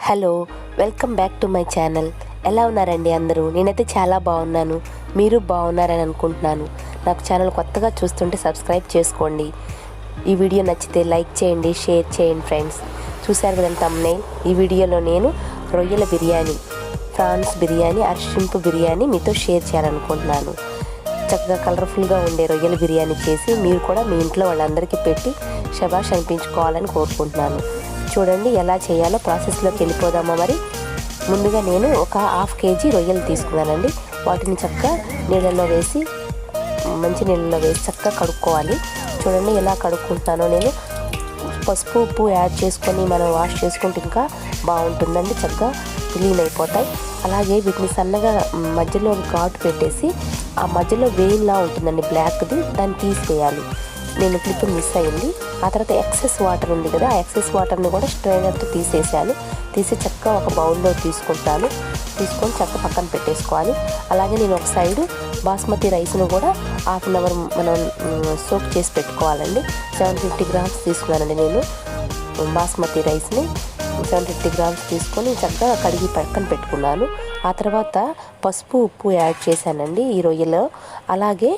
Hello, welcome back to my channel. ఎలా ఉన్నారండి అందరూ? నేనైతే చాలా బాగున్నాను. మీరు బాగున్నారని అనుకుంటున్నాను. నాకు ఛానల్ కొత్తగా చూస్తుంటే సబ్స్క్రైబ్ చేసుకోండి. ఈ వీడియో నచ్చితే లైక్ చేయండి, షేర్ చేయండి ఫ్రెండ్స్. చూశారు కదండి థంబ్నెయిల్. ఈ వీడియోలో నేను రొయ్యల బిర్యానీ, ప్రాన్స్ బిర్యానీ, షింప్ బిర్యానీ మీతో షేర్ చేయాలనుకుంటున్నాను. చక్కగా కలర్ఫుల్గా ఉండే రొయ్యల బిర్యానీ చేసి మీరు కూడా మీ ఇంట్లో వాళ్ళందరికీ పెట్టి శబాష్ అనిపించుకోవాలని కోరుకుంటున్నాను. చూడండి ఎలా చేయాలో ప్రాసెస్లోకి వెళ్ళిపోదామా. మరి ముందుగా నేను ఒక 1/2 kg రొయ్యలు తీసుకున్నానండి. వాటిని చక్కగా నీళ్ళల్లో వేసి, మంచి నీళ్ళలో వేసి చక్కగా కడుక్కోవాలి. చూడండి ఎలా కడుక్కుంటున్నానో నేను. పసుపు ఉప్పు యాడ్ చేసుకొని మనం వాష్ చేసుకుంటే ఇంకా బాగుంటుందండి, చక్కగా క్లీన్ అయిపోతాయి. అలాగే వీటిని సన్నగా మధ్యలో ఘాటు పెట్టేసి, ఆ మధ్యలో వేయిన్లా ఉంటుందండి బ్లాక్ది, దాన్ని తీసివేయాలి. నేను క్లిప్ మిస్ అయింది. ఆ తర్వాత ఎక్సెస్ వాటర్ ఉంది కదా, ఆ ఎక్సెస్ వాటర్ని కూడా స్ట్రైనర్తో తీసేసాను. తీసి చక్కగా ఒక బౌల్లో తీసుకుంటాను. తీసుకొని చక్కగా పక్కన పెట్టేసుకోవాలి. అలాగే నేను ఒక సైడు బాస్మతి రైస్ను కూడా 1/2 అవర్ మనం సోక్ చేసి పెట్టుకోవాలండి. 750 grams తీసుకున్నానండి నేను బాస్మతి రైస్ని. 750 grams తీసుకొని చక్కగా కడిగి పక్కన పెట్టుకున్నాను. ఆ తర్వాత పసుపు ఉప్పు యాడ్ చేశానండి ఈ రొయ్యలో. అలాగే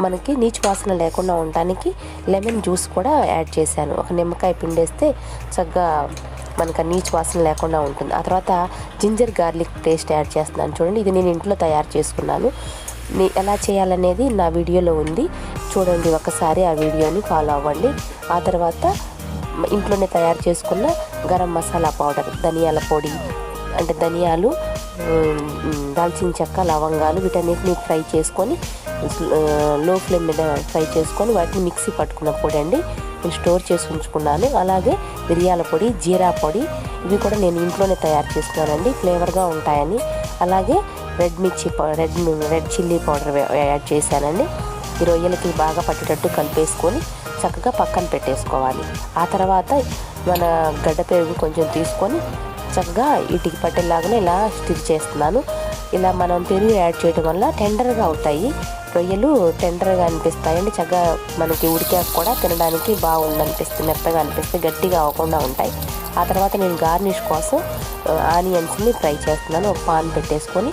మనకి నీచు వాసన లేకుండా ఉండడానికి లెమన్ జ్యూస్ కూడా యాడ్ చేశాను. ఒక నిమ్మకాయ పిండేస్తే చక్కగా మనకు నీచు వాసన లేకుండా ఉంటుంది. ఆ తర్వాత జింజర్ గార్లిక్ పేస్ట్ యాడ్ చేస్తున్నాను. చూడండి, ఇది నేను ఇంట్లో తయారు చేసుకున్నాను. ఎలా చేయాలనేది నా వీడియోలో ఉంది, చూడండి ఒకసారి ఆ వీడియోని ఫాలో అవ్వండి. ఆ తర్వాత ఇంట్లోనే తయారు చేసుకున్న గరం మసాలా పౌడర్, ధనియాల పొడి, అంటే ధనియాలు, దాల్చిన చెక్క, లవంగాలు, వీటన్నిటిని ఫ్రై చేసుకొని లో ఫ్లేమ్ మీద ఫ్రై చేసుకొని వాటిని మిక్సీ పట్టుకున్న పొడి అండి, నేను స్టోర్ చేసి ఉంచుకున్నాను. అలాగే మిరియాల పొడి, జీరా పొడి, ఇవి కూడా నేను ఇంట్లోనే తయారు చేసుకున్నానండి, ఫ్లేవర్గా ఉంటాయని. అలాగే రెడ్ చిల్లీ పౌడర్ యాడ్ చేశానండి. ఈ రొయ్యలకి బాగా పట్టేటట్టు కలిపేసుకొని చక్కగా పక్కన పెట్టేసుకోవాలి. ఆ తర్వాత మన గడ్డ పెరుగు కొంచెం తీసుకొని చక్కగా వీటికి పట్టేలాగానే ఇలా స్టిర్ చేస్తున్నాను. ఇలా మనం పెరుగు యాడ్ చేయడం వల్ల టెండర్గా అవుతాయి రొయ్యలు, టెండర్గా అనిపిస్తాయండి. చక్కగా మనకి ఉడికాక కూడా తినడానికి బాగుండనిపిస్తుంది, మెత్తగా అనిపిస్తే గట్టిగా అవ్వకుండా ఉంటాయి. ఆ తర్వాత నేను గార్నిష్ కోసం ఆనియన్స్ని ఫ్రై చేస్తున్నాను. ఒక పాన్ పెట్టేసుకొని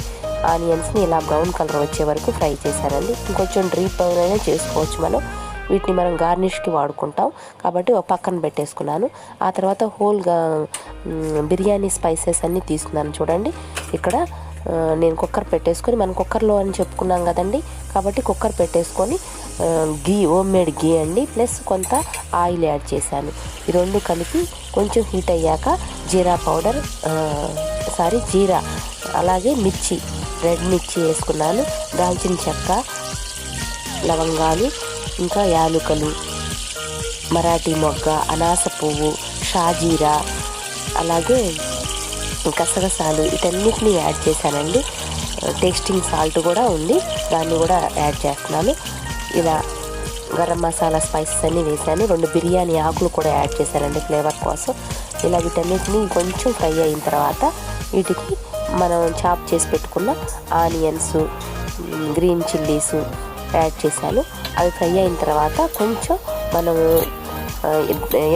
ఆనియన్స్ని ఇలా బ్రౌన్ కలర్ వచ్చే వరకు ఫ్రై చేశానండి. ఇంకొంచెం డీప్ బ్రౌన్ అయినా చేసుకోవచ్చు మనం. వీటిని మనం గార్నిష్కి వాడుకుంటాం కాబట్టి ఒక పక్కన పెట్టేసుకున్నాను. ఆ తర్వాత హోల్గా బిర్యానీ స్పైసెస్ అన్నీ తీసుకున్నాను. చూడండి ఇక్కడ నేను కుక్కర్ పెట్టేసుకొని, మనం కుక్కర్లో అని చెప్పుకున్నాం కదండి, కాబట్టి కుక్కర్ పెట్టేసుకొని హోమ్ మేడ్ గీ అండి, ప్లస్ కొంత ఆయిల్ యాడ్ చేశాను. ఈ రెండు కలిపి కొంచెం హీట్ అయ్యాక జీరా, అలాగే మిర్చి, రెడ్ మిర్చి వేసుకున్నాను. దాల్చిన చెక్క, లవంగాలు, ఇంకా యాలుకలు, మరాఠీ మొగ్గ, అనాస పువ్వు, షాజీరా, అలాగే గసగసాలు, వీటన్నిటిని యాడ్ చేశానండి. టేస్టింగ్ సాల్ట్ కూడా ఉంది, దాన్ని కూడా యాడ్ చేస్తున్నాను. ఇలా గరం మసాలా స్పైసెస్ అన్నీ వేసాను. 2 బిర్యానీ ఆకులు కూడా యాడ్ చేశానండి ఫ్లేవర్ కోసం. ఇలా వీటన్నిటిని కొంచెం ఫ్రై అయిన తర్వాత వీటికి మనం చాప్ చేసి పెట్టుకున్న ఆనియన్స్, గ్రీన్ చిల్లీస్ యాడ్ చేశాను. అవి ఫ్రై అయిన తర్వాత కొంచెం మనము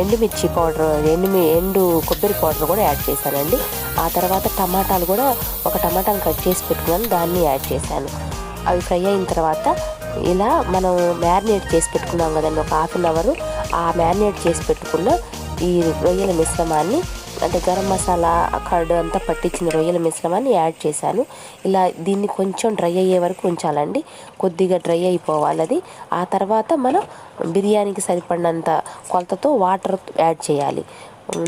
ఎండుమిర్చి పౌడర్, ఎండు కొబ్బరి పౌడర్ కూడా యాడ్ చేశానండి. ఆ తర్వాత టమాటాలు కూడా, ఒక టమాటాను కట్ చేసి పెట్టుకున్నాను, దాన్ని యాడ్ చేశాను. అవి ఫ్రై అయిన తర్వాత ఇలా మనం మ్యారినేట్ చేసి పెట్టుకున్నాం కదండి ఒక 1/2 అవర్, ఆ మ్యారినేట్ చేసి పెట్టుకున్న ఈ రొయ్యల మిశ్రమాన్ని, అంటే గరం మసాలా కర్డ్ అంతా పట్టించిన రొయ్యల మిశ్రమాన్ని యాడ్ చేశాను. ఇలా దీన్ని కొంచెం డ్రై అయ్యే వరకు ఉంచాలండి, కొద్దిగా డ్రై అయిపోవాలి అది. ఆ తర్వాత మనం బిర్యానీకి సరిపడినంత కొలతతో వాటర్ యాడ్ చేయాలి.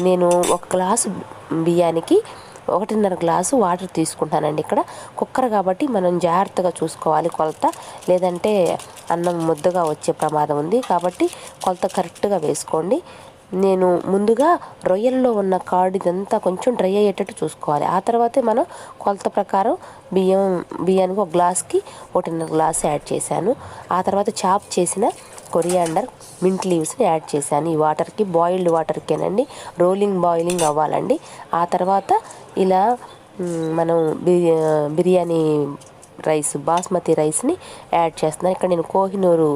నేను 1 గ్లాసు బియ్యానికి 1.5 గ్లాసు వాటర్ తీసుకుంటానండి. ఇక్కడ కుక్కర్ కాబట్టి మనం జాగ్రత్తగా చూసుకోవాలి కొలత, లేదంటే అన్నం ముద్దగా వచ్చే ప్రమాదం ఉంది. కాబట్టి కొలత కరెక్ట్గా వేసుకోండి. నేను ముందుగా రొయ్యల్లో ఉన్న కార్డ్ ఇదంతా కొంచెం డ్రై అయ్యేటట్టు చూసుకోవాలి. ఆ తర్వాతే మనం కొలత ప్రకారం బియ్యానికి 1 గ్లాస్కి 1.5 గ్లాస్ యాడ్ చేశాను. ఆ తర్వాత చాప్ చేసిన కొరియాండర్, మింట్ లీవ్స్ని యాడ్ చేశాను. ఈ వాటర్కి, బాయిల్డ్ వాటర్కేనండి, బాయిలింగ్ అవ్వాలండి. ఆ తర్వాత ఇలా మనం బిర్యానీ రైస్, బాస్మతి రైస్ని యాడ్ చేస్తున్నాను. ఇక్కడ నేను కోహినూరు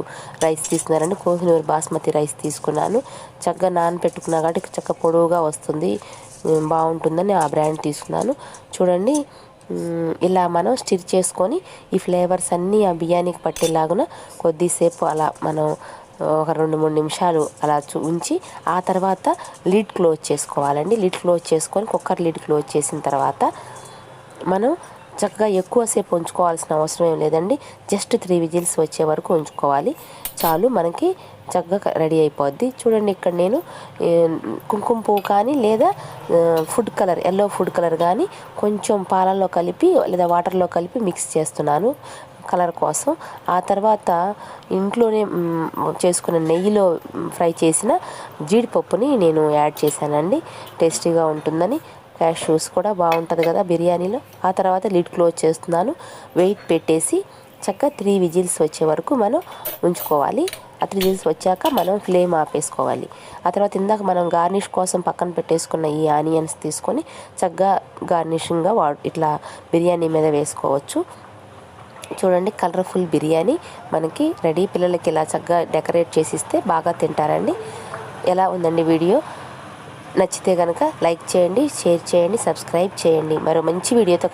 రైస్ తీసుకున్నానండి, కోహినూరు బాస్మతి రైస్ తీసుకున్నాను. చక్కగా నానబెట్టుకున్నా కాబట్టి చక్కగా పొడవుగా వస్తుంది, బాగుంటుందని ఆ బ్రాండ్ తీసుకున్నాను. చూడండి, ఇలా మనం స్టిర్ చేసుకొని ఈ ఫ్లేవర్స్ అన్నీ ఆ బిర్యానీకి పట్టేలాగున కొద్దిసేపు అలా మనం ఒక 2-3 నిమిషాలు అలా ఉంచి ఆ తర్వాత లిడ్ క్లోజ్ చేసుకోవాలండి. లిడ్ క్లోజ్ చేసుకొని కుక్కర్ లిడ్ క్లోజ్ చేసిన తర్వాత మనం చక్కగా ఎక్కువసేపు ఉంచుకోవాల్సిన అవసరం ఏం లేదండి. జస్ట్ 3 విజిల్స్ వచ్చే వరకు ఉంచుకోవాలి, చాలు. మనకి చక్కగా రెడీ అయిపోద్ది. చూడండి, ఇక్కడ నేను కుంకుమ పువ్వు కానీ లేదా ఎల్లో ఫుడ్ కలర్ కానీ కొంచెం పాలల్లో కలిపి లేదా వాటర్లో కలిపి మిక్స్ చేస్తున్నాను కలర్ కోసం. ఆ తర్వాత ఇంట్లోనే చేసుకున్న నెయ్యిలో ఫ్రై చేసిన జీడిపప్పుని నేను యాడ్ చేశానండి, టేస్టీగా ఉంటుందని. క్యాష్యూస్ కూడా బాగుంటుంది కదా బిర్యానీలో. ఆ తర్వాత లిడ్ క్లోజ్ చేస్తున్నాను. వెయిట్ పెట్టేసి చక్కగా 3 విజిల్స్ వచ్చే వరకు మనం ఉంచుకోవాలి. ఆ 3 విజిల్స్ వచ్చాక మనం ఫ్లేమ్ ఆపేసుకోవాలి. ఆ తర్వాత ఇందాక మనం గార్నిష్ కోసం పక్కన పెట్టేసుకున్న ఈ ఆనియన్స్ తీసుకొని చక్కగా గార్నిషింగ్గా ఇట్లా బిర్యానీ మీద వేసుకోవచ్చు. చూడండి, కలర్ఫుల్ బిర్యానీ మనకి రెడీ. పిల్లలకి ఇలా చక్కగా డెకరేట్ చేసి ఇస్తే బాగా తింటారండి. ఎలా ఉందండి వీడియో? నచ్చితే కనుక లైక్ చేయండి, షేర్ చేయండి, సబ్స్క్రైబ్ చేయండి. మరో మంచి వీడియోతో